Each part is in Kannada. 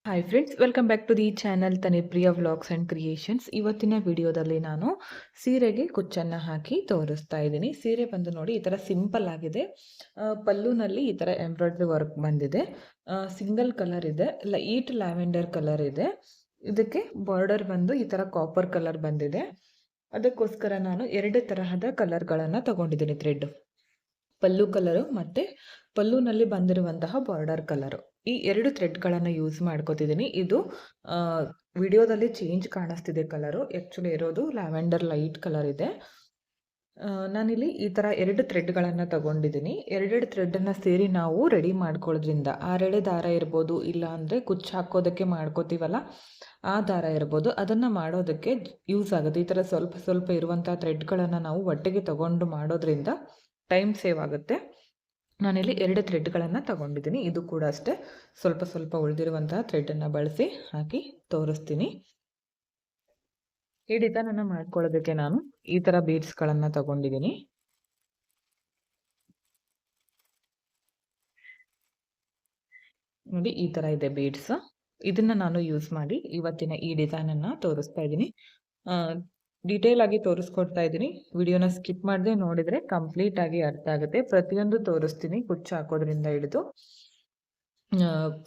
Hi friends, welcome back to the channel Tanipriya vlogs and creations. ಇವತ್ತಿನ ವಿಡಿಯೋದಲ್ಲಿ ನಾನು ಸೀರೆಗೆ ಕುಚ್ಚನ್ನು ಹಾಕಿ ತೋರಿಸ್ತಾ ಇದ್ದೀನಿ. ಸೀರೆ ಬಂದು ನೋಡಿ ಈ ಥರ ಸಿಂಪಲ್ ಆಗಿದೆ. ಪಲ್ಲುನಲ್ಲಿ ಈ ಥರ ಎಂಬ್ರಾಯ್ಡ್ರಿ ವರ್ಕ್ ಬಂದಿದೆ. ಸಿಂಗಲ್ ಕಲರ್ ಇದೆ, ಲೈಟ್ ಲ್ಯಾವೆಂಡರ್ ಕಲರ್ ಇದೆ. ಇದಕ್ಕೆ ಬಾರ್ಡರ್ ಬಂದು ಈ ಥರ ಕಾಪರ್ ಕಲರ್ ಬಂದಿದೆ. ಅದಕ್ಕೋಸ್ಕರ ನಾನು 2 ತರಹದ ಕಲರ್ಗಳನ್ನು ತಗೊಂಡಿದ್ದೀನಿ. ಥ್ರೆಡ್ ಪಲ್ಲು ಕಲರು ಮತ್ತು ಪಲ್ಲುನಲ್ಲಿ ಬಂದಿರುವಂತಹ ಬಾರ್ಡರ್ ಕಲರು, ಈ 2 ಥ್ರೆಡ್ಗಳನ್ನು ಯೂಸ್ ಮಾಡ್ಕೋತಿದ್ದೀನಿ. ಇದು ವಿಡಿಯೋದಲ್ಲಿ ಚೇಂಜ್ ಕಾಣಿಸ್ತಿದೆ ಕಲರು, ಆ್ಯಕ್ಚುಲಿ ಇರೋದು ಲ್ಯಾವೆಂಡರ್ ಲೈಟ್ ಕಲರ್ ಇದೆ. ನಾನಿಲ್ಲಿ ಈ ಥರ 2 ಥ್ರೆಡ್ಗಳನ್ನು ತಗೊಂಡಿದ್ದೀನಿ. 2 ಥ್ರೆಡ್ಡನ್ನು ಸೇರಿ ನಾವು ರೆಡಿ ಮಾಡ್ಕೊಳ್ಳೋದ್ರಿಂದ ಆರೆಳೆ ದಾರ ಇರ್ಬೋದು, ಇಲ್ಲ ಅಂದರೆ ಕುಚ್ಚು ಹಾಕೋದಕ್ಕೆ ಮಾಡ್ಕೋತೀವಲ್ಲ ಆ ದಾರ ಇರ್ಬೋದು, ಅದನ್ನು ಮಾಡೋದಕ್ಕೆ ಯೂಸ್ ಆಗುತ್ತೆ. ಈ ಥರ ಸ್ವಲ್ಪ ಸ್ವಲ್ಪ ಇರುವಂಥ ಥ್ರೆಡ್ಗಳನ್ನು ನಾವು ಒಟ್ಟಿಗೆ ತಗೊಂಡು ಮಾಡೋದ್ರಿಂದ ಟೈಮ್ ಸೇವ್ ಆಗುತ್ತೆ. ನಾನಿಲ್ಲಿ 2 ಥ್ರೆಡ್ಗಳನ್ನು ತಗೊಂಡಿದ್ದೀನಿ. ಇದು ಕೂಡ ಅಷ್ಟೇ, ಸ್ವಲ್ಪ ಸ್ವಲ್ಪ ಉಳಿದಿರುವಂತಹ ಥ್ರೆಡ್ಡನ್ನು ಬಳಸಿ ಹಾಕಿ ತೋರಿಸ್ತೀನಿ. ಈ ಡಿಸೈನನ್ನು ಮಾಡ್ಕೊಳ್ಳೋದಕ್ಕೆ ನಾನು ಈ ಥರ ಬೀಡ್ಸ್ಗಳನ್ನು ತಗೊಂಡಿದ್ದೀನಿ. ನೋಡಿ ಈ ಥರ ಇದೆ ಬೀಡ್ಸ್. ಇದನ್ನು ನಾನು ಯೂಸ್ ಮಾಡಿ ಇವತ್ತಿನ ಈ ಡಿಸೈನನ್ನು ತೋರಿಸ್ತಾ ಇದ್ದೀನಿ. ಡೀಟೇಲ್ ಆಗಿ ತೋರಿಸ್ಕೊಡ್ತಾ ಇದ್ದೀನಿ. ವಿಡಿಯೋನ ಸ್ಕಿಪ್ ಮಾಡದೆ ನೋಡಿದರೆ ಕಂಪ್ಲೀಟ್ ಆಗಿ ಅರ್ಥ ಆಗುತ್ತೆ. ಪ್ರತಿಯೊಂದು ತೋರಿಸ್ತೀನಿ, ಕುಚ್ಚು ಹಾಕೋದ್ರಿಂದ ಹಿಡಿದು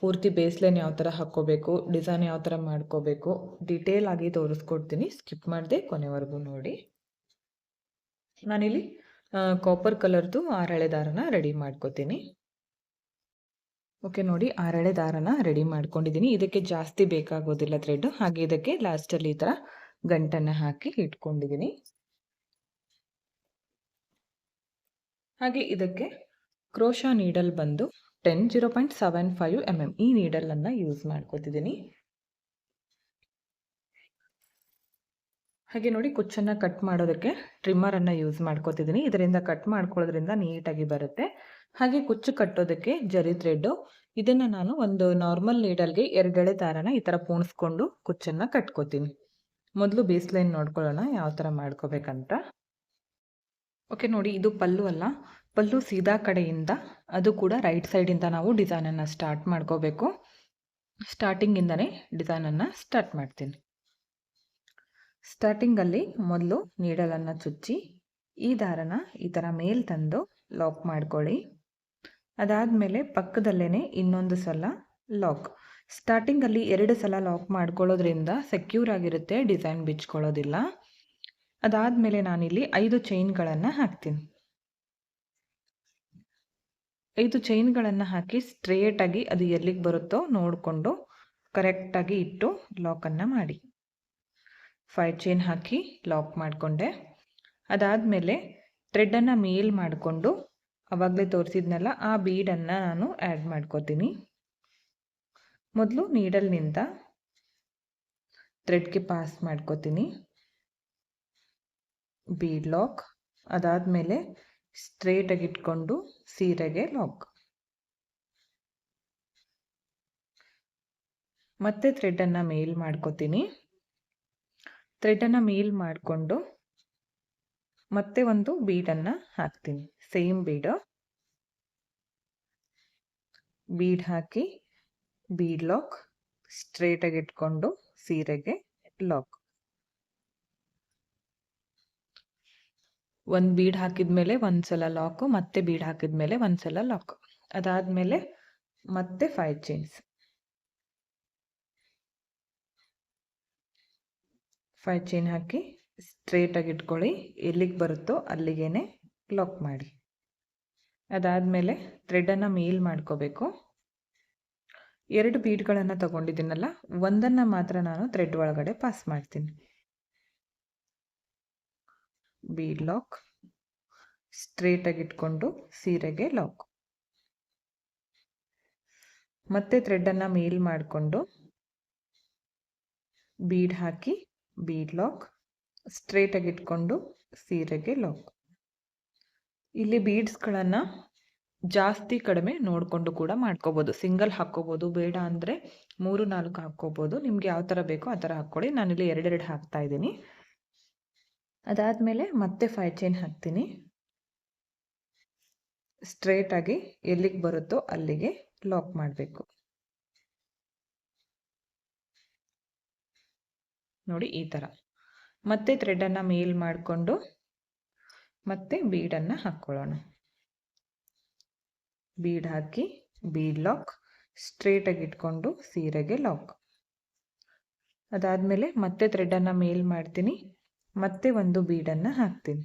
ಪೂರ್ತಿ ಬೇಸ್ಲೈನ್ ಯಾವ ಥರ ಹಾಕ್ಕೋಬೇಕು, ಡಿಸೈನ್ ಯಾವ ಥರ ಮಾಡ್ಕೋಬೇಕು, ಡೀಟೇಲ್ ಆಗಿ ತೋರಿಸ್ಕೊಡ್ತೀನಿ. ಸ್ಕಿಪ್ ಮಾಡದೆ ಕೊನೆವರೆಗೂ ನೋಡಿ. ನಾನಿಲ್ಲಿ ಕಾಪರ್ ಕಲರ್ದು 6 ಎಳೆ ದಾರನ ರೆಡಿ ಮಾಡ್ಕೋತೀನಿ. ಓಕೆ ನೋಡಿ, 6 ಎಳೆ ದಾರನ ರೆಡಿ ಮಾಡ್ಕೊಂಡಿದ್ದೀನಿ. ಇದಕ್ಕೆ ಜಾಸ್ತಿ ಬೇಕಾಗೋದಿಲ್ಲ ಥ್ರೆಡ್. ಹಾಗೆ ಇದಕ್ಕೆ ಲಾಸ್ಟಲ್ಲಿ ಈ ಥರ ಗಂಟನ್ನು ಹಾಕಿ ಇಟ್ಕೊಂಡಿದ್ದೀನಿ. ಹಾಗೆ ಇದಕ್ಕೆ ಕ್ರೋಶಾ ನೀಡಲ್ ಬಂದು 0.75 mm ಈ ನೀಡಲನ್ನು ಯೂಸ್ ಮಾಡ್ಕೋತಿದ್ದೀನಿ. ಹಾಗೆ ನೋಡಿ, ಕುಚ್ಚನ್ನು ಕಟ್ ಮಾಡೋದಕ್ಕೆ ಟ್ರಿಮ್ಮರನ್ನು ಯೂಸ್ ಮಾಡ್ಕೋತಿದ್ದೀನಿ. ಇದರಿಂದ ಕಟ್ ಮಾಡ್ಕೊಳ್ಳೋದ್ರಿಂದ ನೀಟಾಗಿ ಬರುತ್ತೆ. ಹಾಗೆ ಕುಚ್ಚು ಕಟ್ಟೋದಕ್ಕೆ ಜರಿ ಥ್ರೆಡ್ಡು, ಇದನ್ನು ನಾನು ಒಂದು ನಾರ್ಮಲ್ ನೀಡಲ್ಗೆ 2 ಎಳೆ ದಾರನ ಈ ಥರ ಪೂಣಿಸ್ಕೊಂಡು ಕುಚ್ಚನ್ನು ಕಟ್ಕೋತೀನಿ. ಮೊದಲು ಬೇಸ್ ಲೈನ್ ನೋಡ್ಕೊಳ್ಳೋಣ ಯಾವ ಥರ ಮಾಡ್ಕೋಬೇಕಂತ. ಓಕೆ ನೋಡಿ, ಇದು ಪಲ್ಲು ಅಲ್ಲ, ಪಲ್ಲು ಸೀದಾ ಕಡೆಯಿಂದ, ಅದು ಕೂಡ ರೈಟ್ ಸೈಡಿಂದ ನಾವು ಡಿಸೈನನ್ನು ಸ್ಟಾರ್ಟ್ ಮಾಡ್ಕೋಬೇಕು. ಸ್ಟಾರ್ಟಿಂಗಿಂದನೇ ಡಿಸೈನನ್ನು ಸ್ಟಾರ್ಟ್ ಮಾಡ್ತೀನಿ. ಸ್ಟಾರ್ಟಿಂಗಲ್ಲಿ ಮೊದಲು ನೀಡಲನ್ನು ಚುಚ್ಚಿ ಈ ದಾರನ ಈ ಥರ ಮೇಲ್ ತಂದು ಲಾಕ್ ಮಾಡ್ಕೊಳ್ಳಿ. ಅದಾದಮೇಲೆ ಪಕ್ಕದಲ್ಲೇ ಇನ್ನೊಂದು ಸಲ ಲಾಕ್. ಸ್ಟಾರ್ಟಿಂಗಲ್ಲಿ 2 ಸಲ ಲಾಕ್ ಮಾಡ್ಕೊಳ್ಳೋದ್ರಿಂದ ಸೆಕ್ಯೂರ್ ಆಗಿರುತ್ತೆ, ಡಿಸೈನ್ ಬಿಚ್ಕೊಳ್ಳೋದಿಲ್ಲ. ಅದಾದಮೇಲೆ ನಾನಿಲ್ಲಿ 5 ಚೈನ್ಗಳನ್ನು ಹಾಕ್ತೀನಿ. 5 ಚೈನ್ಗಳನ್ನು ಹಾಕಿ ಸ್ಟ್ರೇಟಾಗಿ ಅದು ಎಲ್ಲಿಗೆ ಬರುತ್ತೋ ನೋಡಿಕೊಂಡು ಕರೆಕ್ಟಾಗಿ ಇಟ್ಟು ಲಾಕನ್ನು ಮಾಡಿ. 5 ಚೈನ್ ಹಾಕಿ ಲಾಕ್ ಮಾಡಿಕೊಂಡೆ. ಅದಾದಮೇಲೆ ಥ್ರೆಡ್ಡನ್ನು ಮೇಲ್ ಮಾಡಿಕೊಂಡು ಆವಾಗಲೇ ತೋರಿಸಿದ್ನಲ್ಲ ಆ ಬೀಡನ್ನು ನಾನು ಆ್ಯಡ್ ಮಾಡ್ಕೋತೀನಿ. ಮೊದಲು ನೀಡಲ್ನಿಂದ ಥ್ರೆಡ್ಗೆ ಪಾಸ್ ಮಾಡ್ಕೋತೀನಿ, ಬೀಡ್ ಲಾಕ್. ಅದಾದಮೇಲೆ ಸ್ಟ್ರೇಟಾಗಿ ಇಟ್ಕೊಂಡು ಸೀರೆಗೆ ಲಾಕ್. ಮತ್ತೆ ಥ್ರೆಡ್ಡನ್ನು ಮೇಲ್ ಮಾಡ್ಕೋತೀನಿ. ಥ್ರೆಡ್ಡನ್ನು ಮೇಲ್ ಮಾಡಿಕೊಂಡು ಮತ್ತೆ ಒಂದು ಬೀಡನ್ನು ಹಾಕ್ತೀನಿ, ಸೇಮ್ ಬೀಡ್ ಹಾಕಿ ಬೀಡ್ ಲಾಕ್, ಸ್ಟ್ರೇಟಾಗಿ ಇಟ್ಕೊಂಡು ಸೀರೆಗೆ ಲಾಕ್. ಒಂದು ಬೀಡ್ ಹಾಕಿದ್ಮೇಲೆ ಒಂದ್ಸಲ ಲಾಕು, ಮತ್ತೆ ಬೀಡ್ ಹಾಕಿದ್ಮೇಲೆ ಒಂದ್ಸಲ ಲಾಕ್. ಅದಾದಮೇಲೆ ಮತ್ತೆ 5 ಚೈನ್ಸ್, 5 ಚೈನ್ ಹಾಕಿ ಸ್ಟ್ರೇಟಾಗಿ ಇಟ್ಕೊಳ್ಳಿ, ಎಲ್ಲಿಗೆ ಬರುತ್ತೋ ಅಲ್ಲಿಗೇನೆ ಲಾಕ್ ಮಾಡಿ. ಅದಾದಮೇಲೆ ಥ್ರೆಡ್ಡನ್ನು ಮೇಲ್ ಮಾಡ್ಕೋಬೇಕು. 2 ಬೀಡ್ಗಳನ್ನು ತಗೊಂಡಿದ್ದೀನಲ್ಲ, ಒಂದನ್ನು ಮಾತ್ರ ನಾನು ಥ್ರೆಡ್ ಒಳಗಡೆ ಪಾಸ್ ಮಾಡ್ತೀನಿ. ಬೀಡ್ ಲಾಕ್, ಸ್ಟ್ರೇಟಾಗಿ ಇಟ್ಕೊಂಡು ಸೀರೆಗೆ ಲಾಕ್. ಮತ್ತೆ ಥ್ರೆಡ್ಡನ್ನು ಮೇಲ್ ಮಾಡಿಕೊಂಡು ಬೀಡ್ ಹಾಕಿ ಬೀಡ್ ಲಾಕ್, ಸ್ಟ್ರೇಟಾಗಿ ಇಟ್ಕೊಂಡು ಸೀರೆಗೆ ಲಾಕ್. ಇಲ್ಲಿ ಬೀಡ್ಸ್ಗಳನ್ನು ಜಾಸ್ತಿ ಕಡಿಮೆ ನೋಡಿಕೊಂಡು ಕೂಡ ಮಾಡ್ಕೋಬೋದು. ಸಿಂಗಲ್ ಹಾಕ್ಕೋಬೋದು, ಬೇಡ ಅಂದರೆ 3-4 ಹಾಕ್ಕೋಬೋದು. ನಿಮ್ಗೆ ಯಾವ ಥರ ಬೇಕೋ ಆ ಥರ ಹಾಕ್ಕೊಳ್ಳಿ. ನಾನಿಲ್ಲಿ 2 ಹಾಕ್ತಾ ಇದ್ದೀನಿ. ಅದಾದಮೇಲೆ ಮತ್ತೆ 5 ಚೈನ್ ಹಾಕ್ತೀನಿ. ಸ್ಟ್ರೇಟಾಗಿ ಎಲ್ಲಿಗೆ ಬರುತ್ತೋ ಅಲ್ಲಿಗೆ ಲಾಕ್ ಮಾಡಬೇಕು. ನೋಡಿ ಈ ಥರ. ಮತ್ತೆ ಥ್ರೆಡನ್ನು ಮೇಲ್ ಮಾಡಿಕೊಂಡು ಮತ್ತೆ ಬೀಡನ್ನು ಹಾಕ್ಕೊಳ್ಳೋಣ. ಬೀಡ್ ಹಾಕಿ ಬೀಡ್ ಲಾಕ್, ಸ್ಟ್ರೇಟಾಗಿ ಇಟ್ಕೊಂಡು ಸೀರೆಗೆ ಲಾಕ್. ಅದಾದಮೇಲೆ ಮತ್ತೆ ಥ್ರೆಡನ್ನು ಮೇಲ್ ಮಾಡ್ತೀನಿ, ಮತ್ತೆ ಒಂದು ಬೀಡನ್ನು ಹಾಕ್ತೀನಿ.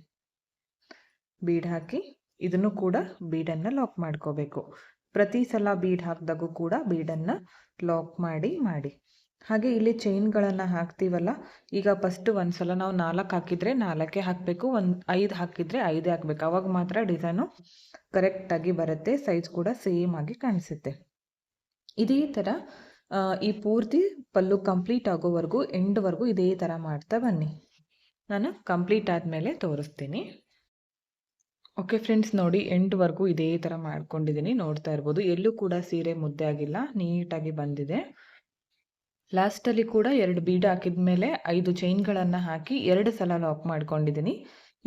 ಬೀಡ್ ಹಾಕಿ ಇದನ್ನು ಕೂಡ ಬೀಡನ್ನು ಲಾಕ್ ಮಾಡ್ಕೋಬೇಕು. ಪ್ರತಿ ಸಲ ಬೀಡ್ ಹಾಕಿದಾಗೂ ಕೂಡ ಬೀಡನ್ನು ಲಾಕ್ ಮಾಡಿ. ಹಾಗೆ ಇಲ್ಲಿ ಚೈನ್ಗಳನ್ನು ಹಾಕ್ತೀವಲ್ಲ, ಈಗ ಫಸ್ಟ್ ಒಂದು ಸಲ ನಾವು 4 ಹಾಕಿದರೆ 4 ಹಾಕಬೇಕು, 5 ಹಾಕಿದರೆ 5 ಹಾಕಬೇಕು. ಅವಾಗ ಮಾತ್ರ ಡಿಸೈನು ಕರೆಕ್ಟಾಗಿ ಬರುತ್ತೆ, ಸೈಜ್ ಕೂಡ ಸೇಮ್ ಆಗಿ ಕಾಣಿಸುತ್ತೆ. ಇದೇ ಥರ ಈ ಪೂರ್ತಿ ಪಲ್ಲು ಕಂಪ್ಲೀಟ್ ಆಗೋವರೆಗೂ ಎಂಡ್ವರೆಗೂ ಇದೇ ಥರ ಮಾಡ್ತಾ ಬನ್ನಿ. ನಾನು ಕಂಪ್ಲೀಟ್ ಆದಮೇಲೆ ತೋರಿಸ್ತೀನಿ. ಓಕೆ ಫ್ರೆಂಡ್ಸ್, ನೋಡಿ ಎಂಡ್ವರೆಗೂ ಇದೇ ಥರ ಮಾಡ್ಕೊಂಡಿದ್ದೀನಿ. ನೋಡ್ತಾ ಇರ್ಬೋದು, ಎಲ್ಲೂ ಕೂಡ ಸೀರೆ ಮುದ್ದೆ ಆಗಿಲ್ಲ, ನೀಟಾಗಿ ಬಂದಿದೆ. ಲಾಸ್ಟಲ್ಲಿ ಕೂಡ 2 ಬೀಡ್ ಹಾಕಿದ ಮೇಲೆ 5 ಚೈನ್ಗಳನ್ನು ಹಾಕಿ 2 ಸಲ ಲಾಕ್ ಮಾಡ್ಕೊಂಡಿದ್ದೀನಿ.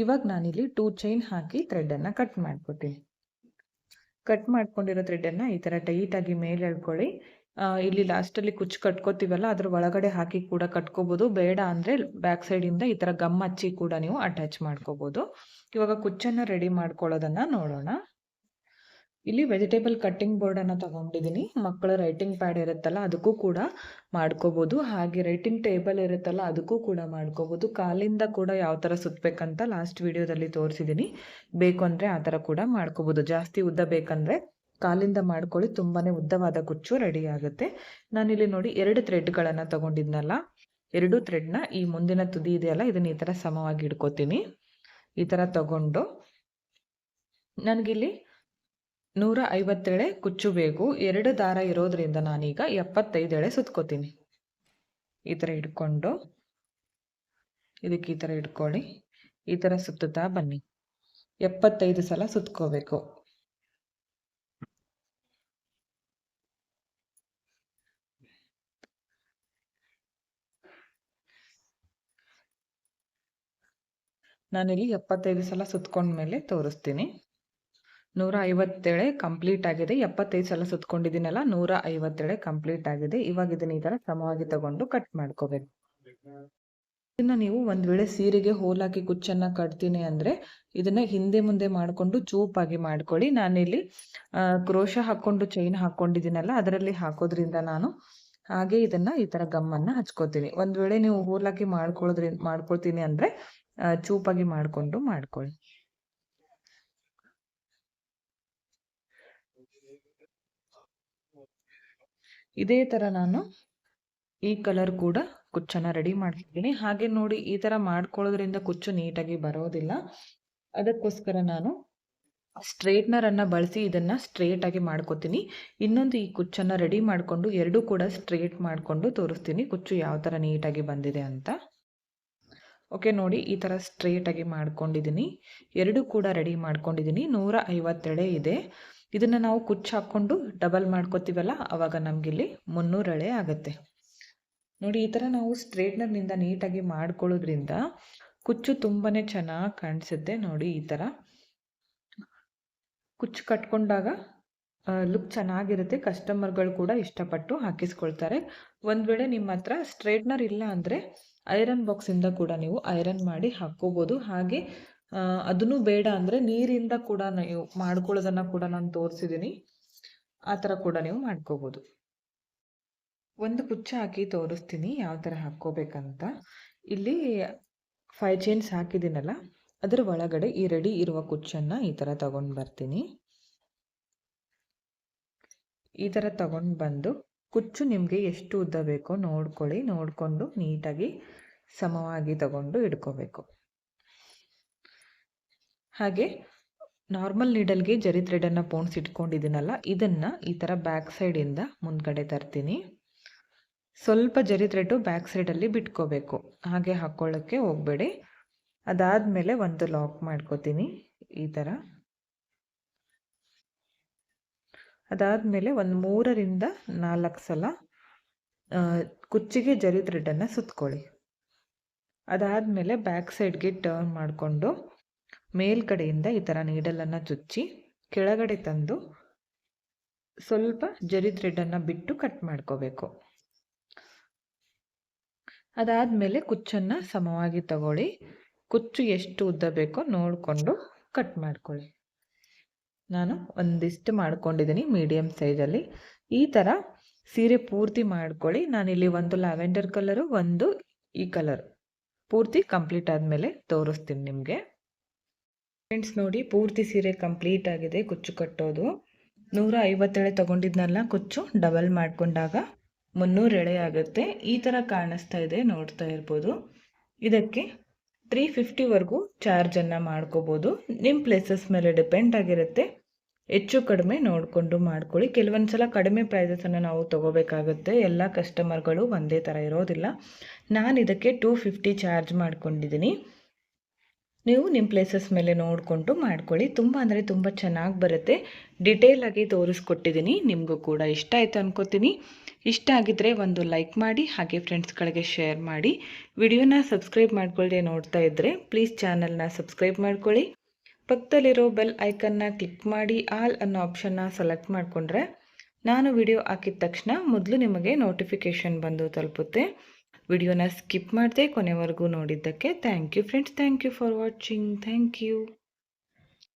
ಇವಾಗ ನಾನಿಲ್ಲಿ 2 ಚೈನ್ ಹಾಕಿ ಥ್ರೆಡನ್ನು ಕಟ್ ಮಾಡ್ಕೊತೀನಿ. ಕಟ್ ಮಾಡ್ಕೊಂಡಿರೋ ಥ್ರೆಡನ್ನು ಈ ಥರ ಟೈಟಾಗಿ ಮೇಲೆ ಎಳ್ಕೊಳ್ಳಿ. ಇಲ್ಲಿ ಲಾಸ್ಟಲ್ಲಿ ಕುಚ್ಚು ಕಟ್ಕೋತೀವಲ್ಲ, ಅದ್ರ ಒಳಗಡೆ ಹಾಕಿ ಕೂಡ ಕಟ್ಕೋಬೋದು. ಬೇಡ ಅಂದರೆ ಬ್ಯಾಕ್ ಸೈಡಿಂದ ಈ ಥರ ಗಮ್ ಹಚ್ಚಿ ಕೂಡ ನೀವು ಅಟ್ಯಾಚ್ ಮಾಡ್ಕೋಬೋದು. ಇವಾಗ ಕುಚ್ಚನ್ನು ರೆಡಿ ಮಾಡ್ಕೊಳ್ಳೋದನ್ನು ನೋಡೋಣ. ಇಲ್ಲಿ ವೆಜಿಟೇಬಲ್ ಕಟ್ಟಿಂಗ್ ಬೋರ್ಡನ್ನು ತಗೊಂಡಿದ್ದೀನಿ. ಮಕ್ಕಳ ರೈಟಿಂಗ್ ಪ್ಯಾಡ್ ಇರುತ್ತಲ್ಲ ಅದಕ್ಕೂ ಕೂಡ ಮಾಡ್ಕೋಬೋದು. ಹಾಗೆ ರೈಟಿಂಗ್ ಟೇಬಲ್ ಇರುತ್ತಲ್ಲ ಅದಕ್ಕೂ ಕೂಡ ಮಾಡ್ಕೋಬೋದು. ಕಾಲಿಂದ ಕೂಡ ಯಾವ ಥರ ಸುತ್ತಬೇಕಂತ ಲಾಸ್ಟ್ ವಿಡಿಯೋದಲ್ಲಿ ತೋರಿಸಿದ್ದೀನಿ. ಬೇಕು ಅಂದರೆ ಆ ಥರ ಕೂಡ ಮಾಡ್ಕೋಬೋದು. ಜಾಸ್ತಿ ಉದ್ದ ಬೇಕಂದರೆ ಕಾಲಿಂದ ಮಾಡ್ಕೊಳ್ಳಿ, ತುಂಬಾ ಉದ್ದವಾದ ಕುಚ್ಚು ರೆಡಿ ಆಗುತ್ತೆ. ನಾನಿಲ್ಲಿ ನೋಡಿ 2 ಥ್ರೆಡ್ಗಳನ್ನು ತಗೊಂಡಿದ್ನಲ್ಲ, 2 ಥ್ರೆಡ್ನ ಈ ಮುಂದಿನ ತುದಿ ಇದೆಯಲ್ಲ ಇದನ್ನು ಈ ಥರ ಸಮವಾಗಿ ಇಟ್ಕೋತೀನಿ. ಈ ಥರ ತಗೊಂಡು ನನಗಿಲ್ಲಿ 150 ಎಳೆ ಕುಚ್ಚು ಬೇಕು. 2 ದಾರ ಇರೋದ್ರಿಂದ ನಾನೀಗ 75 ಎಳೆ ಸುತ್ಕೋತೀನಿ. ಈ ಥರ ಇಟ್ಕೊಂಡು ಇದಕ್ಕೆ ಈ ಥರ ಇಟ್ಕೊಳ್ಳಿ. ಈ ಥರ ಸುತ್ತುತ್ತಾ ಬನ್ನಿ. 75 ಸಲ ಸುತ್ಕೋಬೇಕು. ನಾನಿಲ್ಲಿ 75 ಸಲ ಸುತ್ಕೊಂಡ್ಮೇಲೆ ತೋರಿಸ್ತೀನಿ. 150 ಎಳೆ ಕಂಪ್ಲೀಟ್ ಆಗಿದೆ. 75 ಸಲ ಸುತ್ಕೊಂಡಿದ್ದೀನಲ್ಲ, 150 ಎಳೆ ಕಂಪ್ಲೀಟ್ ಆಗಿದೆ. ಇವಾಗ ಇದನ್ನ ಈ ಥರ ಸಮವಾಗಿ ತಗೊಂಡು ಕಟ್ ಮಾಡ್ಕೋಬೇಕು. ಇದನ್ನ ನೀವು ಒಂದು ವೇಳೆ ಸೀರೆಗೆ ಹೋಲಾಕಿ ಕುಚ್ಚನ್ನು ಕಟ್ತೀನಿ ಅಂದರೆ ಇದನ್ನ ಹಿಂದೆ ಮುಂದೆ ಮಾಡಿಕೊಂಡು ಚೂಪಾಗಿ ಮಾಡ್ಕೊಳ್ಳಿ. ನಾನಿಲ್ಲಿ ಕ್ರೋಶ ಹಾಕ್ಕೊಂಡು ಚೈನ್ ಹಾಕ್ಕೊಂಡಿದ್ದೀನಲ್ಲ ಅದರಲ್ಲಿ ಹಾಕೋದ್ರಿಂದ ನಾನು ಹಾಗೆ ಇದನ್ನ ಈ ಥರ ಗಮ್ಮನ್ನು ಹಚ್ಕೋತೀನಿ. ಒಂದು ವೇಳೆ ನೀವು ಹೋಲಾಕಿ ಮಾಡ್ಕೊಳ್ತೀನಿ ಅಂದರೆ ಚೂಪಾಗಿ ಮಾಡಿಕೊಂಡು ಮಾಡ್ಕೊಳ್ಳಿ. ಇದೇ ಥರ ನಾನು ಈ ಕಲರ್ ಕೂಡ ಕುಚ್ಚನ್ನು ರೆಡಿ ಮಾಡ್ತಿದ್ದೀನಿ. ಹಾಗೆ ನೋಡಿ, ಈ ಥರ ಮಾಡ್ಕೊಳ್ಳೋದ್ರಿಂದ ಕುಚ್ಚು ನೀಟಾಗಿ ಬರೋದಿಲ್ಲ. ಅದಕ್ಕೋಸ್ಕರ ನಾನು ಸ್ಟ್ರೇಟ್ನರನ್ನು ಬಳಸಿ ಇದನ್ನು ಸ್ಟ್ರೇಟಾಗಿ ಮಾಡ್ಕೋತೀನಿ. ಇನ್ನೊಂದು ಈ ಕುಚ್ಚನ್ನು ರೆಡಿ ಮಾಡಿಕೊಂಡು 2 ಕೂಡ ಸ್ಟ್ರೇಟ್ ಮಾಡಿಕೊಂಡು ತೋರಿಸ್ತೀನಿ ಕುಚ್ಚು ಯಾವ ಥರ ನೀಟಾಗಿ ಬಂದಿದೆ ಅಂತ. ಓಕೆ ನೋಡಿ, ಈ ಥರ ಸ್ಟ್ರೇಟಾಗಿ ಮಾಡ್ಕೊಂಡಿದ್ದೀನಿ. 2 ಕೂಡ ರೆಡಿ ಮಾಡ್ಕೊಂಡಿದ್ದೀನಿ. 150 ಎಳೆ ಇದೆ. ಇದನ್ನು ನಾವು ಕುಚ್ಚು ಹಾಕ್ಕೊಂಡು ಡಬಲ್ ಮಾಡ್ಕೋತೀವಲ್ಲ, ಆವಾಗ ನಮಗಿಲ್ಲಿ 300 ಎಳೆ ಆಗುತ್ತೆ. ನೋಡಿ, ಈ ಥರ ನಾವು ಸ್ಟ್ರೇಟ್ನರ್ನಿಂದ ನೀಟಾಗಿ ಮಾಡ್ಕೊಳ್ಳೋದ್ರಿಂದ ಕುಚ್ಚು ತುಂಬಾ ಚೆನ್ನಾಗಿ ಕಾಣಿಸುತ್ತೆ. ನೋಡಿ, ಈ ಥರ ಕುಚ್ಚು ಕಟ್ಕೊಂಡಾಗ ಲುಕ್ ಚೆನ್ನಾಗಿರುತ್ತೆ. ಕಸ್ಟಮರ್ಗಳು ಕೂಡ ಇಷ್ಟಪಟ್ಟು ಹಾಕಿಸ್ಕೊಳ್ತಾರೆ. ಒಂದು ವೇಳೆ ನಿಮ್ಮ ಹತ್ರ ಸ್ಟ್ರೇಟ್ನರ್ ಇಲ್ಲ ಅಂದರೆ ಐರನ್ ಬಾಕ್ಸಿಂದ ಕೂಡ ನೀವು ಐರನ್ ಮಾಡಿ ಹಾಕ್ಕೋಬೋದು. ಹಾಗೆ ಅದನ್ನು ಬೇಡ ಅಂದರೆ ನೀರಿಂದ ಕೂಡ ನೀವು ಮಾಡ್ಕೊಳ್ಳೋದನ್ನು ಕೂಡ ನಾನು ತೋರಿಸಿದ್ದೀನಿ. ಆ ಥರ ಕೂಡ ನೀವು ಮಾಡ್ಕೋಬೋದು. ಒಂದು ಕುಚ್ಚು ಹಾಕಿ ತೋರಿಸ್ತೀನಿ ಯಾವ ಥರ ಹಾಕ್ಕೋಬೇಕಂತ. ಇಲ್ಲಿ 5 ಚೈನ್ಸ್ ಹಾಕಿದ್ದೀನಲ್ಲ, ಅದರ ಒಳಗಡೆ ಈ ರೆಡಿ ಇರುವ ಕುಚ್ಚನ್ನು ಈ ಥರ ತಗೊಂಡು ಬರ್ತೀನಿ. ಈ ಥರ ತಗೊಂಡು ಬಂದು ಕುಚ್ಚು ನಿಮಗೆ ಎಷ್ಟು ಉದ್ದ ಬೇಕೋ ನೋಡ್ಕೊಳ್ಳಿ. ನೋಡಿಕೊಂಡು ನೀಟಾಗಿ ಸಮವಾಗಿ ತಗೊಂಡು ಇಟ್ಕೋಬೇಕು. ಹಾಗೆ ನಾರ್ಮಲ್ ನೀಡಲ್ಗೆ ಜರಿ ಥ್ರೆಡನ್ನು ಪೋಣಿಸಿಟ್ಕೊಂಡಿದ್ದೀನಲ್ಲ, ಇದನ್ನು ಈ ಥರ ಬ್ಯಾಕ್ ಸೈಡಿಂದ ಮುಂದ್ಗಡೆ ತರ್ತೀನಿ. ಸ್ವಲ್ಪ ಜರಿ ಥ್ರೆಡ್ಡು ಬ್ಯಾಕ್ ಸೈಡಲ್ಲಿ ಬಿಟ್ಕೋಬೇಕು, ಹಾಗೆ ಹಾಕ್ಕೊಳ್ಳೋಕ್ಕೆ ಹೋಗಬೇಡಿ. ಅದಾದಮೇಲೆ ಒಂದು ಲಾಕ್ ಮಾಡ್ಕೋತೀನಿ ಈ ಥರ. ಅದಾದಮೇಲೆ ಒಂದು 3 ರಿಂದ 4 ಸಲ ಕುಚ್ಚಿಗೆ ಜರಿ ಥ್ರೆಡನ್ನು ಸುತ್ಕೊಳ್ಳಿ. ಅದಾದಮೇಲೆ ಬ್ಯಾಕ್ ಸೈಡ್ಗೆ ಟರ್ನ್ ಮಾಡಿಕೊಂಡು ಮೇಲ್ಗಡೆಯಿಂದ ಈ ಥರ ನೀಡಲನ್ನು ಚುಚ್ಚಿ ಕೆಳಗಡೆ ತಂದು ಸ್ವಲ್ಪ ಜರಿ ಥ್ರೆಡನ್ನು ಬಿಟ್ಟು ಕಟ್ ಮಾಡ್ಕೋಬೇಕು. ಅದಾದಮೇಲೆ ಕುಚ್ಚನ್ನು ಸಮವಾಗಿ ತಗೊಳ್ಳಿ. ಕುಚ್ಚು ಎಷ್ಟು ಉದ್ದ ಬೇಕೋ ನೋಡಿಕೊಂಡು ಕಟ್ ಮಾಡ್ಕೊಳ್ಳಿ. ನಾನು ಒಂದಿಷ್ಟು ಮಾಡ್ಕೊಂಡಿದ್ದೀನಿ ಮೀಡಿಯಮ್ ಸೈಜಲ್ಲಿ. ಈ ಥರ ಸೀರೆ ಪೂರ್ತಿ ಮಾಡ್ಕೊಳ್ಳಿ. ನಾನಿಲ್ಲಿ ಒಂದು ಲ್ಯಾವೆಂಡರ್ ಕಲರು, ಒಂದು ಈ ಕಲರ್ ಪೂರ್ತಿ ಕಂಪ್ಲೀಟ್ ಆದಮೇಲೆ ತೋರಿಸ್ತೀನಿ ನಿಮಗೆ. ಫ್ರೆಂಡ್ಸ್ ನೋಡಿ, ಪೂರ್ತಿ ಸೀರೆ ಕಂಪ್ಲೀಟ್ ಆಗಿದೆ. ಕುಚ್ಚು ಕಟ್ಟೋದು 150 ಎಳೆ ತಗೊಂಡಿದ್ನಲ್ಲ, ಕುಚ್ಚು ಡಬಲ್ ಮಾಡಿಕೊಂಡಾಗ 300 ಎಳೆ ಆಗುತ್ತೆ. ಈ ಥರ ಕಾಣಿಸ್ತಾ ಇದೆ, ನೋಡ್ತಾ ಇರ್ಬೋದು. ಇದಕ್ಕೆ 350ವರೆಗೂ ಚಾರ್ಜನ್ನು ಮಾಡ್ಕೋಬೋದು. ನಿಮ್ಮ ಪ್ಲೇಸಸ್ ಮೇಲೆ ಡಿಪೆಂಡ್ ಆಗಿರುತ್ತೆ. ಹೆಚ್ಚು ಕಡಿಮೆ ನೋಡಿಕೊಂಡು ಮಾಡ್ಕೊಳ್ಳಿ. ಕೆಲವೊಂದು ಸಲ ಕಡಿಮೆ ಪ್ರೈಸಸನ್ನು ನಾವು ತೊಗೋಬೇಕಾಗುತ್ತೆ. ಎಲ್ಲ ಕಸ್ಟಮರ್ಗಳು ಒಂದೇ ಥರ ಇರೋದಿಲ್ಲ. ನಾನು ಇದಕ್ಕೆ 250 ಚಾರ್ಜ್ ಮಾಡ್ಕೊಂಡಿದ್ದೀನಿ. ನೀವು ನಿಮ್ಮ ಪ್ಲೇಸಸ್ ಮೇಲೆ ನೋಡಿಕೊಂಡು ಮಾಡ್ಕೊಳ್ಳಿ. ತುಂಬ ಅಂದರೆ ತುಂಬ ಚೆನ್ನಾಗಿ ಬರುತ್ತೆ. ಡಿಟೇಲಾಗಿ ತೋರಿಸ್ಕೊಟ್ಟಿದ್ದೀನಿ. ನಿಮಗೂ ಕೂಡ ಇಷ್ಟ ಆಯಿತು ಅನ್ಕೋತೀನಿ. ಇಷ್ಟ ಆಗಿದ್ದರೆ ಒಂದು ಲೈಕ್ ಮಾಡಿ, ಹಾಗೆ ಫ್ರೆಂಡ್ಸ್ಗಳಿಗೆ ಶೇರ್ ಮಾಡಿ. ವಿಡಿಯೋನ ಸಬ್ಸ್ಕ್ರೈಬ್ ಮಾಡ್ಕೊಳ್ಳದೆ ನೋಡ್ತಾ ಇದ್ದರೆ ಪ್ಲೀಸ್ ಚಾನಲ್ನ ಸಬ್ಸ್ಕ್ರೈಬ್ ಮಾಡ್ಕೊಳ್ಳಿ. ಪಕ್ಕದಲ್ಲಿರೋ ಬೆಲ್ ಐಕನ್ನ ಕ್ಲಿಕ್ ಮಾಡಿ ಆಲ್ ಅನ್ನೋ ಆಪ್ಷನ್ನ ಸೆಲೆಕ್ಟ್ ಮಾಡಿಕೊಂಡ್ರೆ ನಾನು ವಿಡಿಯೋ ಹಾಕಿದ ತಕ್ಷಣ ಮೊದಲು ನಿಮಗೆ ನೋಟಿಫಿಕೇಷನ್ ಬಂದು ತಲುಪುತ್ತೆ. ವಿಡಿಯೋನ ಸ್ಕಿಪ್ ಮಾಡದೆ ಕೊನೆವರೆಗೂ ನೋಡಿದ್ದಕ್ಕೆ thank you friends. Thank you for watching. Thank you.